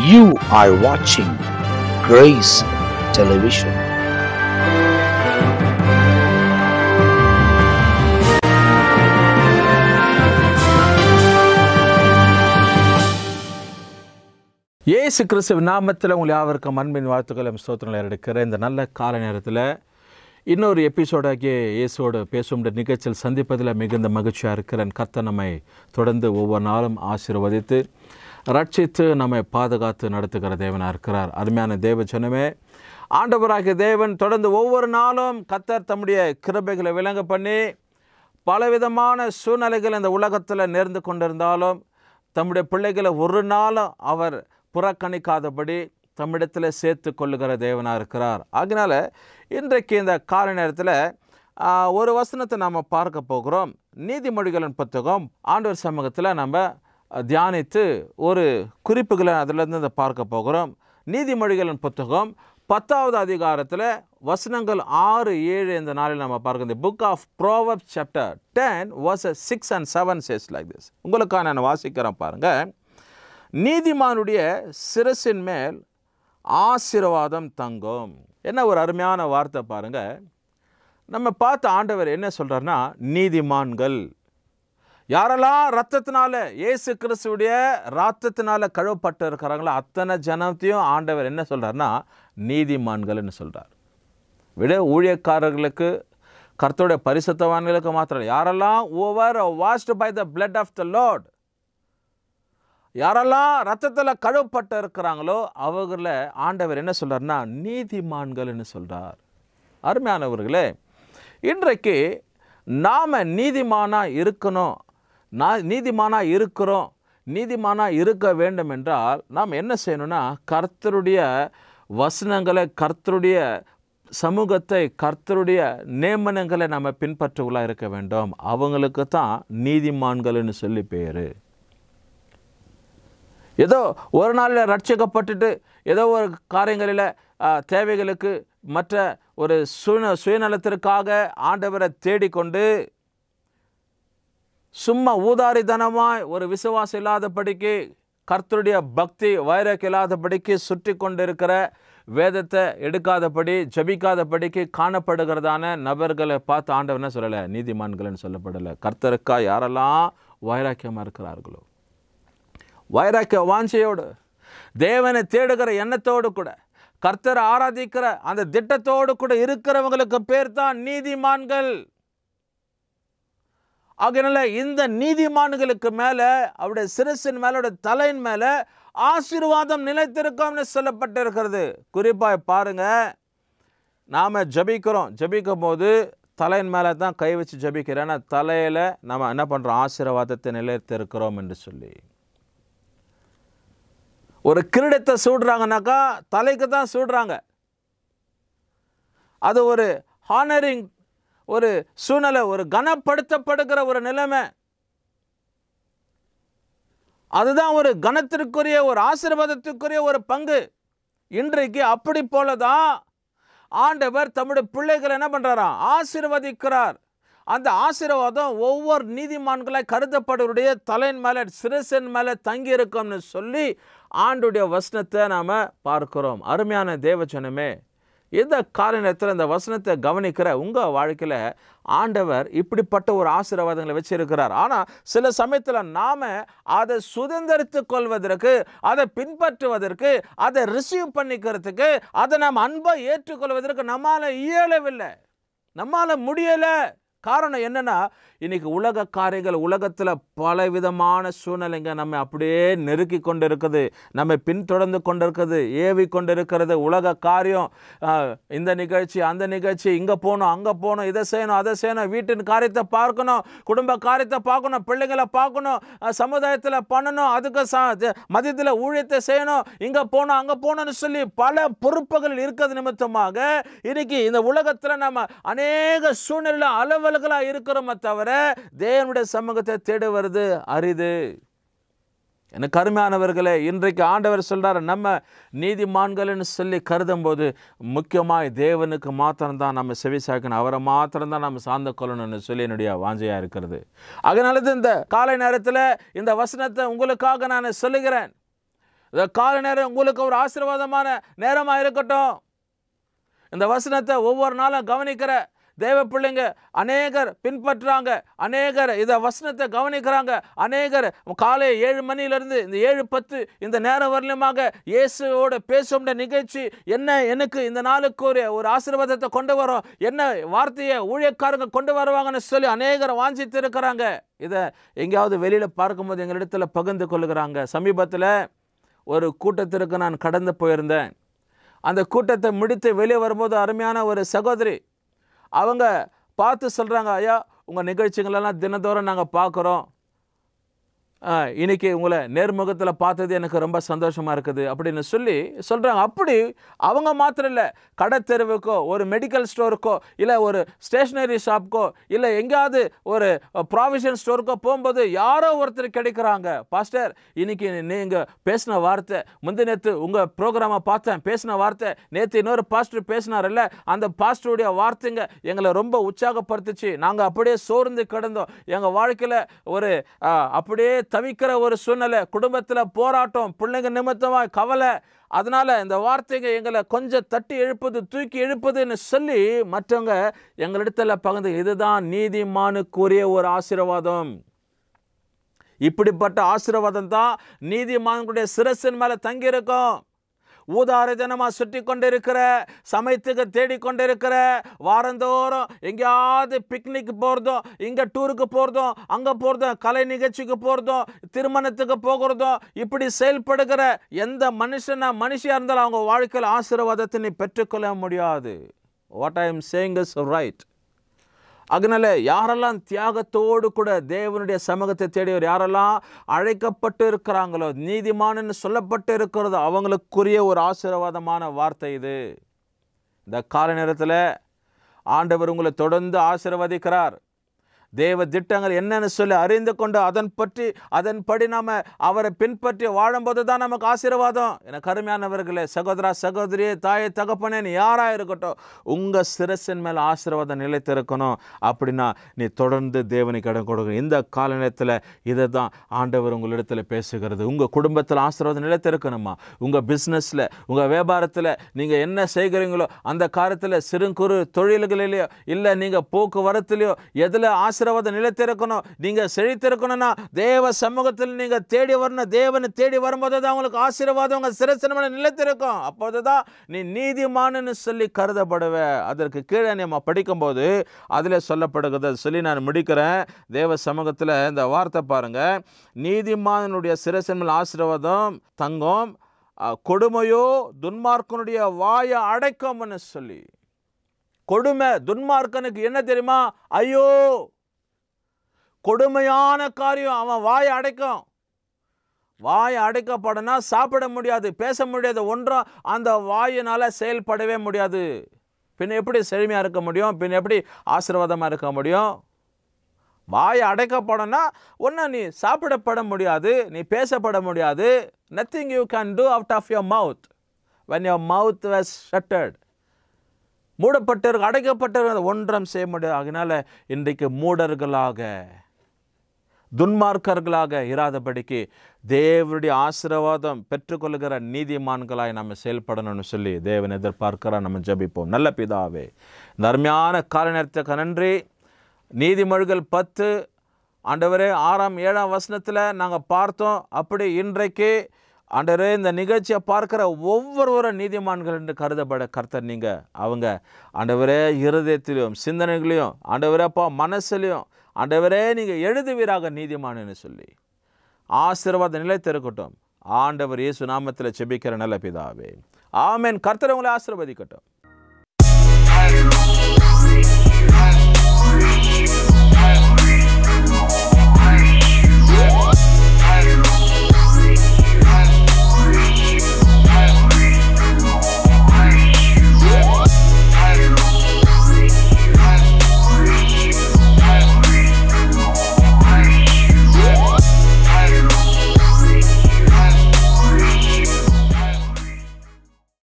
You are watching Grace Television. இயேசு கிறிஸ்துவின் நாமத்தில் உங்கள் யாவருக்கும் அன்பின் வாழ்த்துக்களும் ஸ்தோத்திரங்களை எடுக்கிற இந்த நல்ல கால நேரத்தில் இன்னொரு எபிசோடாகிய இயேசுவோடு பேசும் நிகழ்ச்சியில் சந்திப்பதில் மிகுந்த மகிழ்ச்சியாக இருக்கிறேன். கர்த்தர் நம்மை தொடர்ந்து ஒவ்வொரு நாளும் ஆசீர்வதித்து ரட்சித்து நம்மை பாதுகாத்து நடத்துகிற தேவனாக இருக்கிறார். அருமையான தேவ ஜனமே, ஆண்டவராகிய தேவன் தொடர்ந்து ஒவ்வொரு நாளும் கர்த்தர் தம்முடைய கிருபைகளை விளங்க பண்ணி பலவிதமான சூழ்நிலைகள் இந்த உலகத்தில் நேர்ந்து கொண்டிருந்தாலும் தம்முடைய பிள்ளைகளை ஒரு நாளும் அவர் புறக்கணிக்காதபடி தம்மிடத்தில் சேர்த்து கொள்ளுகிற தேவனாக இருக்கிறார். அதனால் இன்றைக்கு இந்த கால நேரத்தில் ஒரு வசனத்தை நாம் பார்க்க போகிறோம். நீதிமொழிகளின் புத்தகம் ஆண்டவர் சமூகத்தில் நம்ம தியானித்து ஒரு குறிப்புகளை அதிலிருந்து பார்க்க போகிறோம். நீதிமொழிகளின் புத்தகம் 10வது அதிகாரத்தில் வசனங்கள் 6, 7 இந்த நாளில் நம்ம பார்க்க. The book of Proverbs chapter 10 verses 6 and 7 says like this. உங்களுக்காக நான் வாசிக்கிறேன் பாருங்கள். நீதிமானுடைய சிரசின் மேல் ஆசீர்வாதம் தங்கும். என்ன ஒரு அருமையான வார்த்தை பாருங்கள். நம்ம பார்த்த ஆண்டவர் என்ன சொல்கிறார்னா, நீதிமான்கள் யாரெல்லாம் ரத்தத்தினால இயேசு கிறிஸ்துவுடைய ரத்தத்தினால கழுவப்பட்டு இருக்கிறாங்களோ அத்தனை ஜனத்தையும் ஆண்டவர் என்ன சொல்கிறார்னா நீதிமான்கள்னு சொல்கிறார். விட ஊழியக்காரர்களுக்கு கர்த்தருடைய பரிசுத்தவான்களுக்கு மாத்திரம் யாரெல்லாம் over washed by the blood of the Lord, யாரெல்லாம் ரத்தத்தில் கழுவப்பட்டு இருக்கிறாங்களோ அவர்களை ஆண்டவர் என்ன சொல்கிறார்னா நீதிமான்கள்னு சொல்கிறார். அருமையானவர்களே, இன்றைக்கு நாம் நீதிமானாக இருக்கணும், நீதிமானாக இருக்க வேண்டும் என்றால் நாம் என்ன செய்யணும்னா கர்த்தருடைய வசனங்களை, கர்த்தருடைய சமூகத்தை, கர்த்தருடைய நியமனங்களை நம்ம பின்பற்றுவர்களாக இருக்க வேண்டும். அவங்களுக்கு தான் நீதிமான்கள்னு சொல்லி பேர். ஏதோ ஒரு நாளில் ரட்சிக்கப்பட்டுட்டு ஏதோ ஒரு காரியங்களில் தேவைகளுக்கு மற்ற ஒரு சுயநலத்திற்காக ஆண்டவரை தேடிக்கொண்டு சும்மா ஊதாரித்தனமாய் ஒரு விசுவாசம் இல்லாதபடிக்கு, கர்த்தருடைய பக்தி வைராக்கியம் இல்லாதபடிக்கு சுற்றி கொண்டு இருக்கிற, வேதத்தை எடுக்காதபடி ஜபிக்காதபடிக்கு காணப்படுகிறதான நபர்களை பார்த்து ஆண்டவர் என்ன சொல்லலை நீதிமான்கள்னு சொல்லப்படலை. கர்த்தருக்கா யாரெல்லாம் வைராக்கியமாக இருக்கிறார்களோ, வைராக்கிய வாஞ்சையோடு தேவனை தேடுகிற எண்ணத்தோடு கூட கர்த்தரை ஆராதிக்கிற அந்த திட்டத்தோடு கூட இருக்கிறவங்களுக்கு பேர் தான் நீதிமான்கள். ஆகையினால இந்த நீதிமான்களுக்கு மேலே அவருடைய சிரசின் மேலே, அவருடைய தலையின் மேலே ஆசீர்வாதம் நிலைத்திருக்கும்னு சொல்லப்பட்டிருக்கிறது. குறிப்பாக பாருங்க, நாம் ஜபிக்கும் போது தலையின் மேலே தான் கை வச்சு ஜபிக்கிறோம். ஏன்னா தலையில் நம்ம என்ன பண்ணுறோம், ஆசீர்வாதத்தை நிலைத்திருக்கிறோம் என்று சொல்லி. ஒரு கிரீடத்தை சூடுறாங்கனாக்கா தலைக்கு தான் சூடுறாங்க. அது ஒரு ஹானரிங், ஒரு சூழ்நிலை, ஒரு கனப்படுத்தப்படுகிற ஒரு நிலைமை. அதுதான் ஒரு கனத்திற்குரிய, ஒரு ஆசீர்வாதத்திற்குரிய ஒரு பங்கு. இன்றைக்கு அப்படி போலதான் ஆண்டவர் தம்முடைய பிள்ளைகளை என்ன பண்றாராம், ஆசீர்வதிக்கிறார். அந்த ஆசீர்வாதம் ஒவ்வொரு நீதிமான்களாய் கருதப்படுவருடைய தலையின் மேலே, சிரசின் மேலே தங்கி இருக்கும்னு சொல்லி ஆண்டுடைய வசனத்தை நாம் பார்க்கிறோம். அருமையான தேவஜனமே, இந்த காரணத்தில் இந்த வசனத்தை கவனிக்கிற உங்கள் வாழ்க்கையில் ஆண்டவர் இப்படிப்பட்ட ஒரு ஆசீர்வாதங்களை வச்சிருக்கிறார். ஆனால் சில சமயத்தில் நாம் அதை சுதந்திரித்து கொள்வதற்கு, அதை பின்பற்றுவதற்கு, அதை ரிசீவ் பண்ணிக்கிறதுக்கு, அதை நாம் அன்பை ஏற்றுக்கொள்வதற்கு நம்மால் இயலவில்லை, நம்மால் முடியலை. காரணம் என்னன்னா, இன்னைக்கு உலக காரியங்கள், உலகத்தில் பலவிதமான சூழ்நிலைங்க நம்ம அப்படியே நெருக்கி கொண்டு இருக்குது, நம்ம பின்தொடர்ந்து கொண்டு இருக்குது, ஏவி கொண்டு இருக்கிறது. உலக காரியம், இந்த நிகழ்ச்சி, அந்த நிகழ்ச்சி, இங்கே போகணும், அங்கே போகணும், இதை செய்யணும், அதை செய்யணும், வீட்டின் காரியத்தை பார்க்கணும், குடும்ப காரியத்தை பார்க்கணும், பிள்ளைகளை பார்க்கணும், சமுதாயத்தில் பண்ணணும், அதுக்கு மதியத்தில் ஊழியத்தை செய்யணும், இங்கே போகணும், அங்கே போகணும்னு சொல்லி பல பொறுப்புகள் இருக்கிறது நிமித்தமாக இன்னைக்கு இந்த உலகத்தில் நம்ம அநேக சூழ்நிலை அலுவல்களாக இருக்கிறோமே தவிர தேவனுடைய சமூகத்தை தேடுவது அரிது. எனக்கு அருமையானவர்களே, இன்றைக்கு ஆண்டவர் சொல்றாரு, நம்ம நீதிமான்கள்னு சொல்லி கருதும் போது முக்கியமாக தேவனுக்கு மாத்திரம்தான் நம்ம செவிசாக்கணும், அவரை மாத்திரம்தான் நம்ம சார்ந்து கொள்ளணும்னு சொல்லி என்னுடைய வாஞ்சையா இருக்கிறது. அதனால இந்த காலை நேரத்தில் இந்த வசனத்தை உங்களுக்காக நான் சொல்லுகிறேன். இந்த கால நேரம் உங்களுக்கு ஒரு ஆசீர்வாதமான நேரமாக இருக்கட்டும். இந்த வசனத்தை ஒவ்வொரு நாளும் கவனிக்கிற தேவ பிள்ளைங்க அநேகர் பின்பற்றுறாங்க, அநேகர் இதை வசனத்தை கவனிக்கிறாங்க. அநேகர் காலை 7 மணியிலிருந்து இந்த 7:10 இந்த நேரம் வரலுமாக இயேசுவோட பேசும் நிகழ்ச்சி என்ன எனக்கு இந்த நாளுக்கு ஒரு ஆசீர்வாதத்தை கொண்டு வரும், என்ன வார்த்தையை ஊழியக்காரங்க கொண்டு வருவாங்கன்னு சொல்லி அநேகர் வாஞ்சித்து இருக்கிறாங்க. இதை எங்கேயாவது வெளியில் பார்க்கும்போது எங்களிடத்துல பகிர்ந்து கொள்ளுகிறாங்க. சமீபத்தில் ஒரு கூட்டத்திற்கு நான் கடந்து போயிருந்தேன். அந்த கூட்டத்தை முடித்து வெளியே வரும்போது அருமையான ஒரு சகோதரி அவங்க பார்த்து சொல்கிறாங்க, ஐயா உங்கள் நிகழ்ச்சிகளெல்லாம் தினந்தோறும் நாங்கள் பார்க்குறோம், இன்னைக்கு உங்களை நேர்முகத்தில் பார்த்தது எனக்கு ரொம்ப சந்தோஷமாக இருக்குது அப்படின்னு சொல்லி சொல்கிறாங்க. அப்படி அவங்க மாத்திரம் இல்லை, கடை தெருவுக்கோ ஒரு மெடிக்கல் ஸ்டோருக்கோ இல்லை ஒரு ஸ்டேஷ்னரி ஷாப்புக்கோ இல்லை எங்கேயாவது ஒரு ப்ராவிஷன் ஸ்டோருக்கோ போகும்போது யாரோ ஒருத்தர் கிடைக்கிறாங்க. பாஸ்டர் இன்னைக்கு நீங்கள் பேசின வார்த்தை, நேற்று உங்கள் ப்ரோக்ராமை பார்த்தேன், பேசின வார்த்தை, நேற்று இன்னொரு பாஸ்டர் பேசினார்ல, அந்த பாஸ்டருடைய வார்த்தைங்க எங்களை ரொம்ப உற்சாகப்படுத்துச்சு, நாங்கள் அப்படியே சோர்ந்து கிடந்தோம், எங்கள் வாழ்க்கையில் ஒரு அப்படியே தவிக்கிற ஒரு சூழ்நிலை, குடும்பத்தில் போராட்டம், பிள்ளைங்க நிமித்தமாக கவலை, அதனால இந்த வார்த்தைங்க எங்களை கொஞ்சம் தட்டி எழுப்புது, தூக்கி எழுப்புதுன்னு சொல்லி மற்றவங்க எங்களிடத்துல பகிர்ந்து, இதுதான் நீதிமானுக்குரிய ஒரு ஆசீர்வாதம். இப்படிப்பட்ட ஆசீர்வாதம் தான் நீதிமானுடைய சிரசின் மேலே தங்கியிருக்கும். ஊதார ஜனமாக சுற்றி கொண்டிருக்கிற, சமயத்துக்கு தேடிக்கொண்டிருக்கிற, வாரந்தோறும் எங்கேயாவது பிக்னிக் போகிறதும், இங்கே டூருக்கு போகிறதும், அங்கே போகிறதும், கலை நிகழ்ச்சிக்கு போகிறதும், திருமணத்துக்கு போகிறதும், இப்படி செயல்படுகிற எந்த மனுஷியாக இருந்தாலும் அவங்க வாழ்க்கையில் ஆசீர்வாதத்தை நீ பெற்றுக்கொள்ள முடியாது. What I am saying is right. அதனால யாரெல்லாம் தியாகத்தோடு கூட தேவனுடைய சமூகத்தை தேடியவர், யாரெல்லாம் அழைக்கப்பட்டு இருக்கிறாங்களோ, நீதிமான்னு சொல்லப்பட்டு இருக்கிறதோ, அவங்களுக்குரிய ஒரு ஆசீர்வாதமான வார்த்தை இது. இந்த கால நேரத்தில் ஆண்டவர் உங்களை தொடர்ந்து ஆசீர்வதிக்கிறார். தேவ திட்டங்கள் என்னன்னு சொல்லி அறிந்து கொண்டு அதன்படி நாம் அவரை பின்பற்றி வாழும்போது தான் நமக்கு ஆசீர்வாதம். எனக்கு அருமையானவர்களே, சகோதரா சகோதரியே, தாயை தகப்பனே, நீ யாராக இருக்கட்டும், உங்கள் சிரசின் மேலே ஆசீர்வாதம் நிலைத்திருக்கணும். அப்படின்னா நீ தொடர்ந்து தேவனுக்கு இடம் கொடுக்கணும். இந்த கால நேரத்தில் இதை தான் ஆண்டவர் உங்களிடத்தில் பேசுகிறது. உங்கள் குடும்பத்தில் ஆசீர்வாதம் நிலைத்திருக்கணுமா? உங்கள் பிஸ்னஸில், உங்கள் வியாபாரத்தில் நீங்கள் என்ன செய்கிறீங்களோ அந்த காரியத்தில், சிறு குறு தொழில்களிலேயோ இல்லை நீங்கள் போக்குவரத்துலையோ எதில் ஆசீர்வாதம் நிலைத்திருக்கணும், நீங்கள் செழித்திருக்கணும்னா தேவ சமூகத்தில் நீங்கள் தேடி வரணும். தேவனை தேடி வரும்போது தான் உங்களுக்கு ஆசீர்வாதம் உங்கள் சிரசின் மேலே நிலைத்திருக்கும். அப்போது தான் நீ நீதிமான்னு சொல்லி கருதப்படுவ. அதற்கு கீழே நம்ம படிக்கும்போது அதில் சொல்லப்படுகிறது சொல்லி நான் முடிக்கிறேன். தேவ சமூகத்தில் இந்த வார்த்தை பாருங்க, நீதிமானுடைய சிரசின் மேல் ஆசீர்வாதம் தங்கும், கொடுமையோ துன்மார்க்கனுடைய வாயை அடைக்கும்னு சொல்லி. கொடுமை துன்மார்க்கனுக்கு என்ன தெரியுமா? ஐயோ, கொடுமையான காரியம், அவன் வாயை அடைக்கும். வாயை அடைக்கப்படனா சாப்பிட முடியாது, பேச முடியாது, ஒன்றும் அந்த வாயினால் செயல்படவே முடியாது. பின் எப்படி செழுமையாக இருக்க முடியும்? பின் எப்படி ஆசீர்வாதமாக இருக்க முடியும்? வாயை அடைக்கப்படனா ஒன்று நீ சாப்பிடப்பட முடியாது, நீ பேசப்பட முடியாது. Nothing you can do out of your mouth when your mouth was shuttered. மூடப்பட்டிருக்க, அடைக்கப்பட்டிருக்க, ஒன்றும் செய்ய முடியாது. அதனால இன்றைக்கு மூடர்களாக துன்மார்க்கர்களாக இராதபடிக்கு தேவனுடைய ஆசீர்வாதம் பெற்றுக்கொள்கிற நீதிமான்களாய் நம்ம செயல்படணும்னு சொல்லி தேவன் எதிர்பார்க்கிறார். நம்ம ஜெபிப்போம். நல்ல பிதாவே, இந்த அருமையான கால நேரத்துக்கு நன்றி. நீதிமொழிகள் 10 ஆண்டவரே 6, 7 வசனத்தில் நாங்கள் பார்த்தோம். அப்படி இன்றைக்கு ஆண்டவரே இந்த நிகழ்ச்சியை பார்க்குற ஒவ்வொருவரும் நீதிமான்கள் என்று கருதப்பட கர்த்தர் நீங்கள் அவங்க ஆண்டவரே இருதயத்திலையும் சிந்தனைகளையும் ஆண்டவரேப்பா மனசுலையும் ஆண்டவரே நீங்கள் எழுதுவீராக நீதிமான்னு சொல்லி ஆசீர்வாதம் நிலைத்திருக்கட்டும். ஆண்டவர் இயேசு நாமத்தில் செபிக்கிற நல்ல பிதாவே, ஆமென். கர்த்தர் உங்களை ஆசீர்வதிக்கட்டும்.